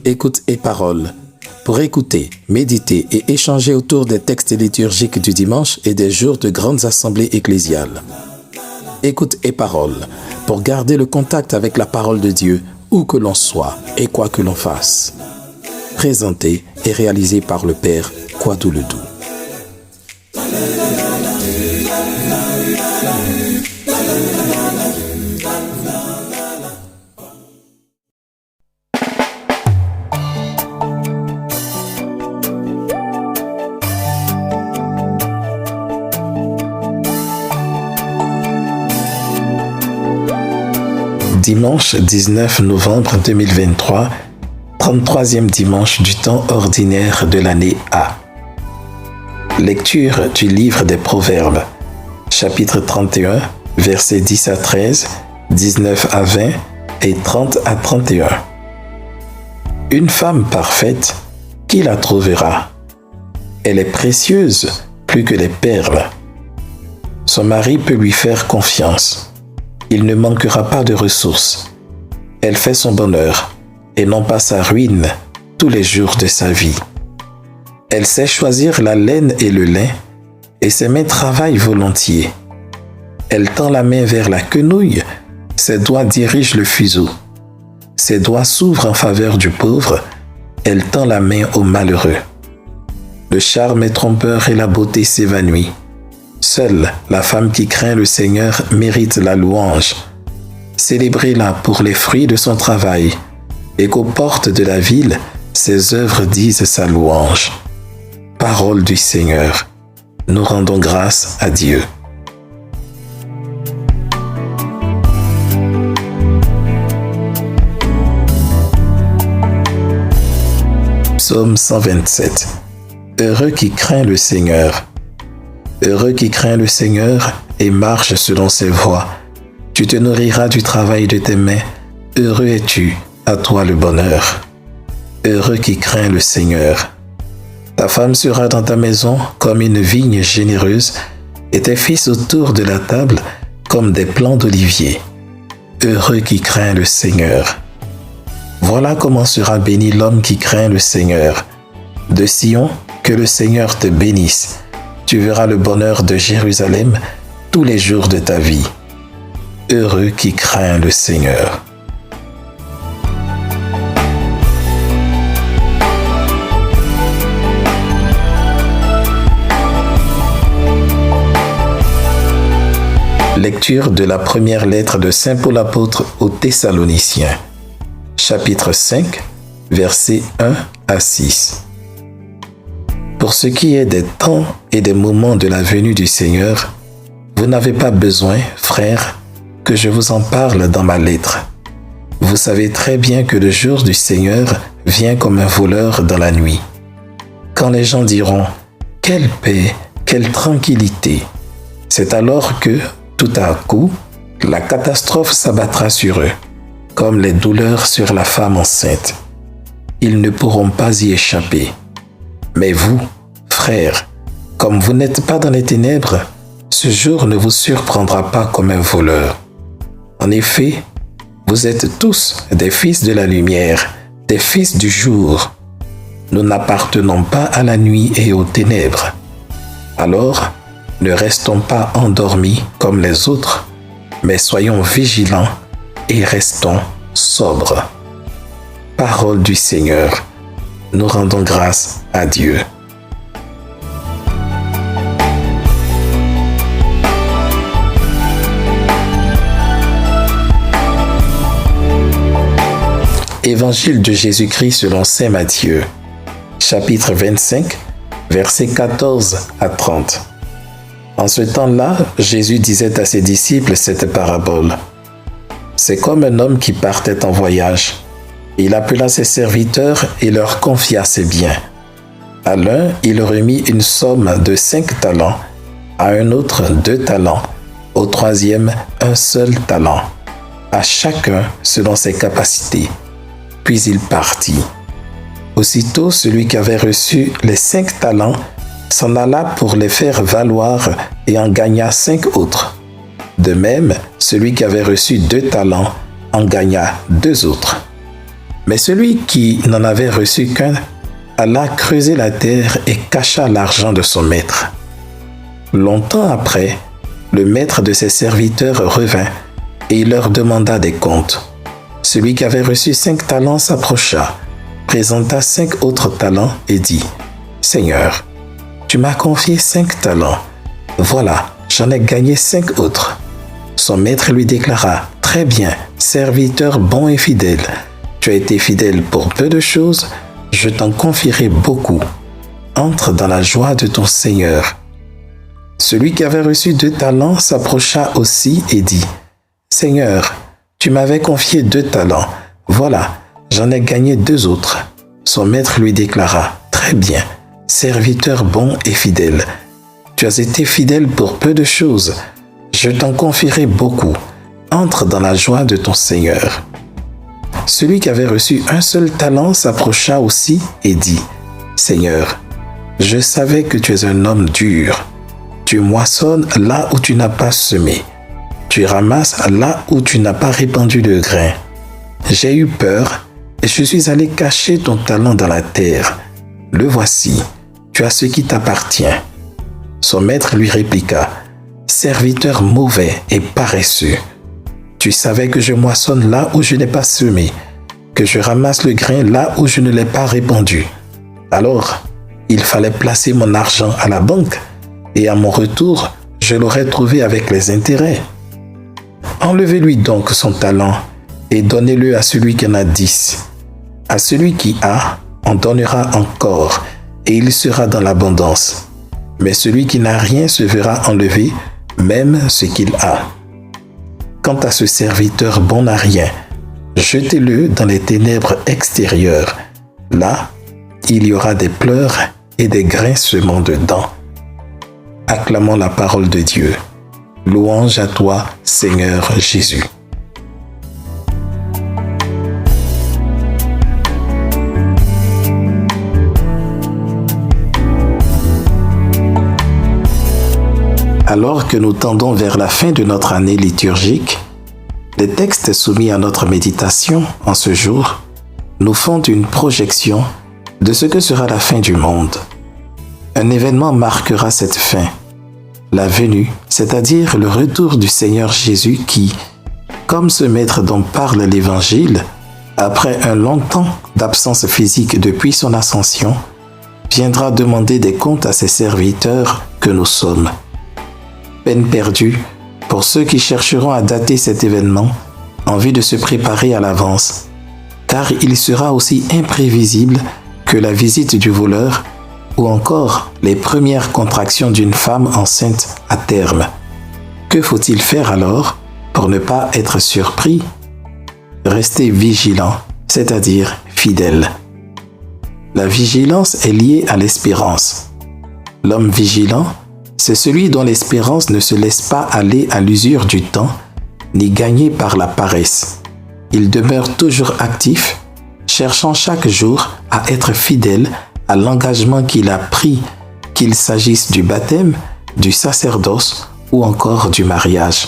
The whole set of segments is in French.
Écoute et parole. Pour écouter, méditer et échanger autour des textes liturgiques du dimanche et des jours de grandes assemblées ecclésiales. Écoute et parole. Pour garder le contact avec la parole de Dieu, où que l'on soit et quoi que l'on fasse. Présenté et réalisé par le Père Kwadou Ledoux. Dimanche 19 novembre 2023, 33e dimanche du temps ordinaire de l'année A. Lecture du livre des Proverbes, chapitre 31, versets 10 à 13, 19 à 20 et 30 à 31. Une femme parfaite, qui la trouvera? Elle est précieuse plus que les perles. Son mari peut lui faire confiance. Il ne manquera pas de ressources. Elle fait son bonheur et non pas sa ruine tous les jours de sa vie. Elle sait choisir la laine et le lin et ses mains travaillent volontiers. Elle tend la main vers la quenouille, ses doigts dirigent le fuseau. Ses doigts s'ouvrent en faveur du pauvre, elle tend la main au malheureux. Le charme est trompeur et la beauté s'évanouit. Seule la femme qui craint le Seigneur mérite la louange. Célébrez-la pour les fruits de son travail, et qu'aux portes de la ville, ses œuvres disent sa louange. Parole du Seigneur. Nous rendons grâce à Dieu. Psaume 127. Heureux qui craint le Seigneur. Heureux qui craint le Seigneur et marche selon ses voies. Tu te nourriras du travail de tes mains. Heureux es-tu, à toi le bonheur. Heureux qui craint le Seigneur. Ta femme sera dans ta maison comme une vigne généreuse, et tes fils autour de la table comme des plants d'olivier. Heureux qui craint le Seigneur. Voilà comment sera béni l'homme qui craint le Seigneur. De Sion, que le Seigneur te bénisse. Tu verras le bonheur de Jérusalem tous les jours de ta vie. Heureux qui craint le Seigneur. Lecture de la première lettre de Saint Paul apôtre aux Thessaloniciens, chapitre 5, versets 1 à 6. Pour ce qui est des temps et des moments de la venue du Seigneur, vous n'avez pas besoin, frères, que je vous en parle dans ma lettre. Vous savez très bien que le jour du Seigneur vient comme un voleur dans la nuit. Quand les gens diront « Quelle paix, quelle tranquillité !» c'est alors que, tout à coup, la catastrophe s'abattra sur eux, comme les douleurs sur la femme enceinte. Ils ne pourront pas y échapper. Mais vous, frères, comme vous n'êtes pas dans les ténèbres, ce jour ne vous surprendra pas comme un voleur. En effet, vous êtes tous des fils de la lumière, des fils du jour. Nous n'appartenons pas à la nuit et aux ténèbres. Alors, ne restons pas endormis comme les autres, mais soyons vigilants et restons sobres. Parole du Seigneur. Nous rendons grâce à Dieu. Évangile de Jésus-Christ selon saint Matthieu, chapitre 25, versets 14 à 30. En ce temps-là, Jésus disait à ses disciples cette parabole. C'est comme un homme qui partait en voyage. Il appela ses serviteurs et leur confia ses biens. À l'un, il remit une somme de 5 talents, à un autre 2 talents, au troisième 1 seul talent, à chacun selon ses capacités. Puis il partit. Aussitôt, celui qui avait reçu les 5 talents s'en alla pour les faire valoir et en gagna 5 autres. De même, celui qui avait reçu 2 talents en gagna 2 autres. Mais celui qui n'en avait reçu qu'un alla creuser la terre et cacha l'argent de son maître. Longtemps après, le maître de ses serviteurs revint et il leur demanda des comptes. Celui qui avait reçu 5 talents s'approcha, présenta 5 autres talents et dit, « Seigneur, tu m'as confié 5 talents. Voilà, j'en ai gagné 5 autres. » Son maître lui déclara, « Très bien, serviteur bon et fidèle. Tu as été fidèle pour peu de choses, je t'en confierai beaucoup. Entre dans la joie de ton Seigneur. » Celui qui avait reçu 2 talents s'approcha aussi et dit, « Seigneur, tu m'avais confié 2 talents. Voilà, j'en ai gagné 2 autres. » Son maître lui déclara, « Très bien, serviteur bon et fidèle. Tu as été fidèle pour peu de choses, je t'en confierai beaucoup. Entre dans la joie de ton Seigneur. » Celui qui avait reçu un seul talent s'approcha aussi et dit, « Seigneur, je savais que tu es un homme dur. Tu moissonnes là où tu n'as pas semé. Tu ramasses là où tu n'as pas répandu de grain. J'ai eu peur et je suis allé cacher ton talent dans la terre. Le voici, tu as ce qui t'appartient. » Son maître lui répliqua, « Serviteur mauvais et paresseux. Tu savais que je moissonne là où je n'ai pas semé, que je ramasse le grain là où je ne l'ai pas répandu. Alors, il fallait placer mon argent à la banque et à mon retour, je l'aurais trouvé avec les intérêts. Enlevez-lui donc son talent et donnez-le à celui qui en a 10. À celui qui a, on donnera encore et il sera dans l'abondance. Mais celui qui n'a rien se verra enlever, même ce qu'il a. Quant à ce serviteur bon à rien, jetez-le dans les ténèbres extérieures. Là, il y aura des pleurs et des grincements de dents. » Acclamons la parole de Dieu. Louange à toi, Seigneur Jésus. Alors que nous tendons vers la fin de notre année liturgique, les textes soumis à notre méditation en ce jour nous font une projection de ce que sera la fin du monde. Un événement marquera cette fin, la venue, c'est-à-dire le retour du Seigneur Jésus qui, comme ce maître dont parle l'Évangile, après un long temps d'absence physique depuis son ascension, viendra demander des comptes à ses serviteurs que nous sommes. Peine perdue pour ceux qui chercheront à dater cet événement en vue de se préparer à l'avance, car il sera aussi imprévisible que la visite du voleur ou encore les premières contractions d'une femme enceinte à terme. Que faut-il faire alors pour ne pas être surpris? Rester vigilant, c'est-à-dire fidèle. La vigilance est liée à l'espérance. L'homme vigilant, c'est celui dont l'espérance ne se laisse pas aller à l'usure du temps, ni gagner par la paresse. Il demeure toujours actif, cherchant chaque jour à être fidèle à l'engagement qu'il a pris, qu'il s'agisse du baptême, du sacerdoce ou encore du mariage.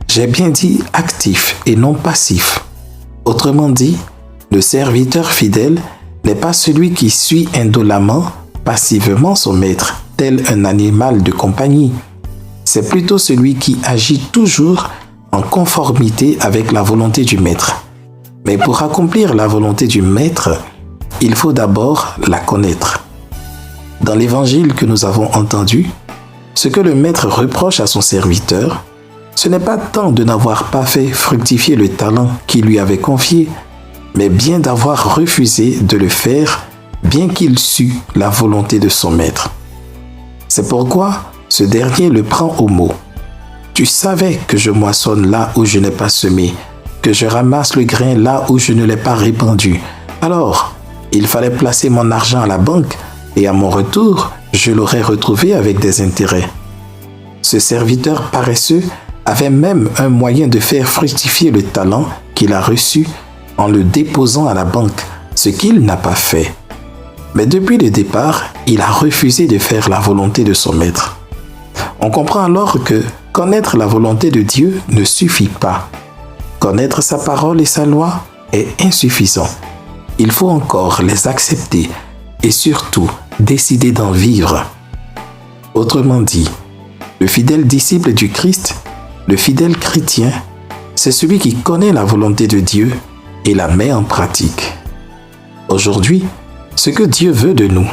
J'ai bien dit actif et non passif. Autrement dit, le serviteur fidèle n'est pas celui qui suit indolemment, passivement son maître, tel un animal de compagnie. C'est plutôt celui qui agit toujours en conformité avec la volonté du maître. Mais pour accomplir la volonté du maître, il faut d'abord la connaître. Dans l'évangile que nous avons entendu, ce que le maître reproche à son serviteur, ce n'est pas tant de n'avoir pas fait fructifier le talent qu'il lui avait confié, mais bien d'avoir refusé de le faire, bien qu'il sût la volonté de son maître. C'est pourquoi ce dernier le prend au mot. « Tu savais que je moissonne là où je n'ai pas semé, que je ramasse le grain là où je ne l'ai pas répandu. Alors, il fallait placer mon argent à la banque et à mon retour, je l'aurais retrouvé avec des intérêts. » Ce serviteur paresseux avait même un moyen de faire fructifier le talent qu'il a reçu en le déposant à la banque, ce qu'il n'a pas fait. Mais depuis le départ, il a refusé de faire la volonté de son maître. On comprend alors que connaître la volonté de Dieu ne suffit pas. Connaître sa parole et sa loi est insuffisant. Il faut encore les accepter et surtout décider d'en vivre. Autrement dit, le fidèle disciple du Christ, le fidèle chrétien, c'est celui qui connaît la volonté de Dieu et la met en pratique. Aujourd'hui, ce que Dieu veut de nous,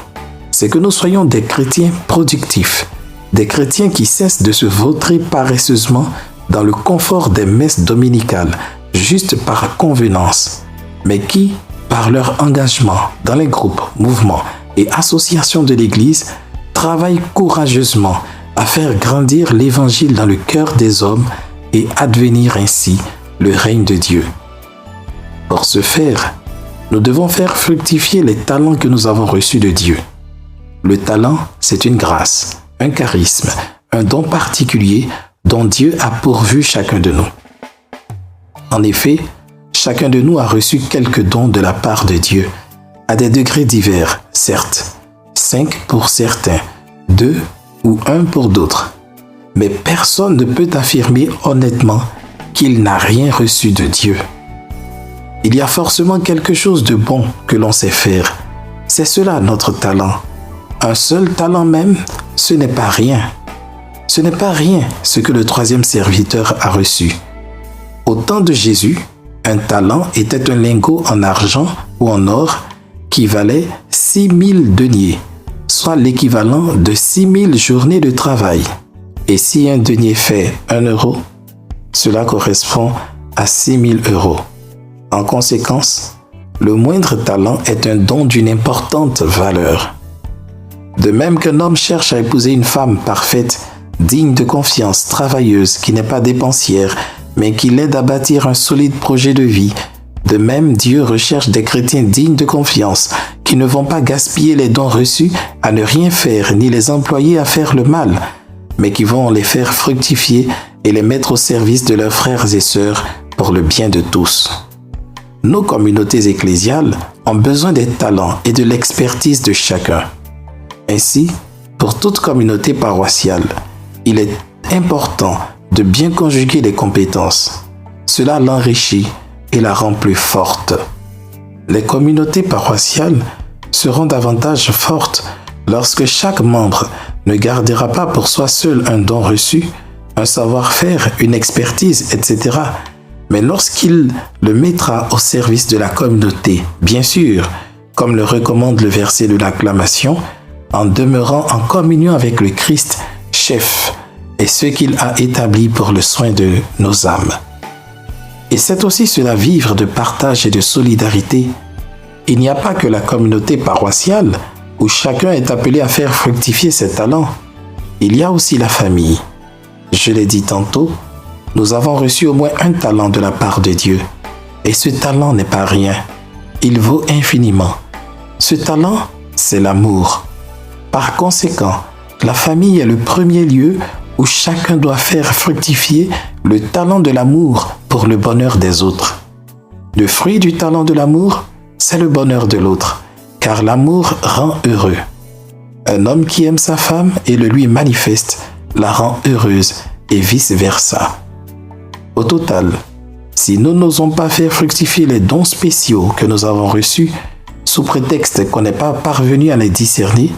c'est que nous soyons des chrétiens productifs, des chrétiens qui cessent de se vautrer paresseusement dans le confort des messes dominicales, juste par convenance, mais qui, par leur engagement dans les groupes, mouvements et associations de l'Église, travaillent courageusement à faire grandir l'Évangile dans le cœur des hommes et advenir ainsi le règne de Dieu. Pour ce faire, nous devons faire fructifier les talents que nous avons reçus de Dieu. Le talent, c'est une grâce, un charisme, un don particulier dont Dieu a pourvu chacun de nous. En effet, chacun de nous a reçu quelques dons de la part de Dieu, à des degrés divers, certes, 5 pour certains, 2 ou 1 pour d'autres. Mais personne ne peut affirmer honnêtement qu'il n'a rien reçu de Dieu. Il y a forcément quelque chose de bon que l'on sait faire. C'est cela notre talent. Un seul talent même, ce n'est pas rien. Ce n'est pas rien ce que le troisième serviteur a reçu. Au temps de Jésus, un talent était un lingot en argent ou en or qui valait 6000 deniers, soit l'équivalent de 6000 journées de travail. Et si un denier fait 1 euro, cela correspond à 6000 euros. En conséquence, le moindre talent est un don d'une importante valeur. De même qu'un homme cherche à épouser une femme parfaite, digne de confiance, travailleuse, qui n'est pas dépensière, mais qui l'aide à bâtir un solide projet de vie, de même Dieu recherche des chrétiens dignes de confiance, qui ne vont pas gaspiller les dons reçus à ne rien faire, ni les employer à faire le mal, mais qui vont les faire fructifier et les mettre au service de leurs frères et sœurs pour le bien de tous. Nos communautés ecclésiales ont besoin des talents et de l'expertise de chacun. Ainsi, pour toute communauté paroissiale, il est important de bien conjuguer les compétences. Cela l'enrichit et la rend plus forte. Les communautés paroissiales seront davantage fortes lorsque chaque membre ne gardera pas pour soi seul un don reçu, un savoir-faire, une expertise, etc., mais lorsqu'il le mettra au service de la communauté, bien sûr, comme le recommande le verset de l'acclamation, en demeurant en communion avec le Christ, chef, et ce qu'il a établi pour le soin de nos âmes. Et c'est aussi cela vivre de partage et de solidarité. Il n'y a pas que la communauté paroissiale où chacun est appelé à faire fructifier ses talents. Il y a aussi la famille. Je l'ai dit tantôt, nous avons reçu au moins un talent de la part de Dieu. Et ce talent n'est pas rien. Il vaut infiniment. Ce talent, c'est l'amour. Par conséquent, la famille est le premier lieu où chacun doit faire fructifier le talent de l'amour pour le bonheur des autres. Le fruit du talent de l'amour, c'est le bonheur de l'autre, car l'amour rend heureux. Un homme qui aime sa femme et le lui manifeste la rend heureuse et vice-versa. Au total, si nous n'osons pas faire fructifier les dons spéciaux que nous avons reçus, sous prétexte qu'on n'est pas parvenu à les discerner,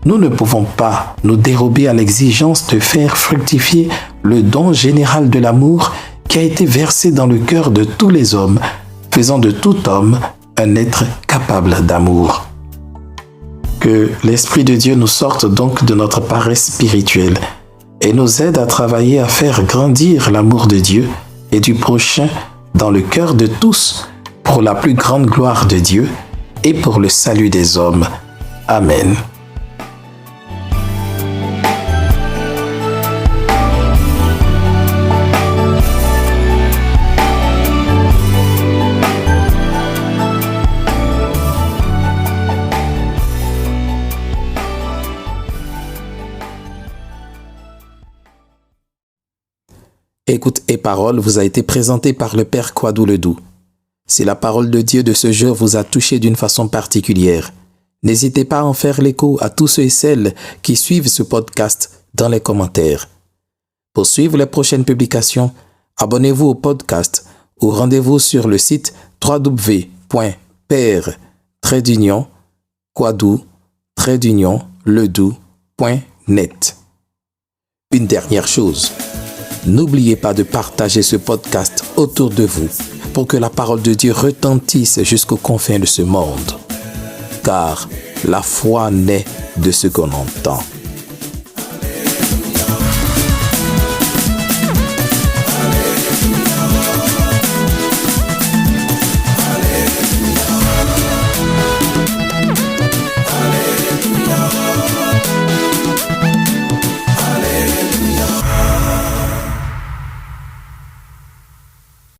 nous ne pouvons pas nous dérober à l'exigence de faire fructifier le don général de l'amour qui a été versé dans le cœur de tous les hommes, faisant de tout homme un être capable d'amour. Que l'Esprit de Dieu nous sorte donc de notre paresse spirituelle et nous aide à travailler à faire grandir l'amour de Dieu et du prochain dans le cœur de tous pour la plus grande gloire de Dieu et pour le salut des hommes. Amen. Écoute et parole vous a été présenté par le Père Kwadou Ledoux. Si la parole de Dieu de ce jour vous a touché d'une façon particulière, n'hésitez pas à en faire l'écho à tous ceux et celles qui suivent ce podcast dans les commentaires. Pour suivre les prochaines publications, abonnez-vous au podcast ou rendez-vous sur le site www.père-quadou-ledoux.net. Une dernière chose, n'oubliez pas de partager ce podcast autour de vous pour que la parole de Dieu retentisse jusqu'aux confins de ce monde. Car la foi naît de ce qu'on entend.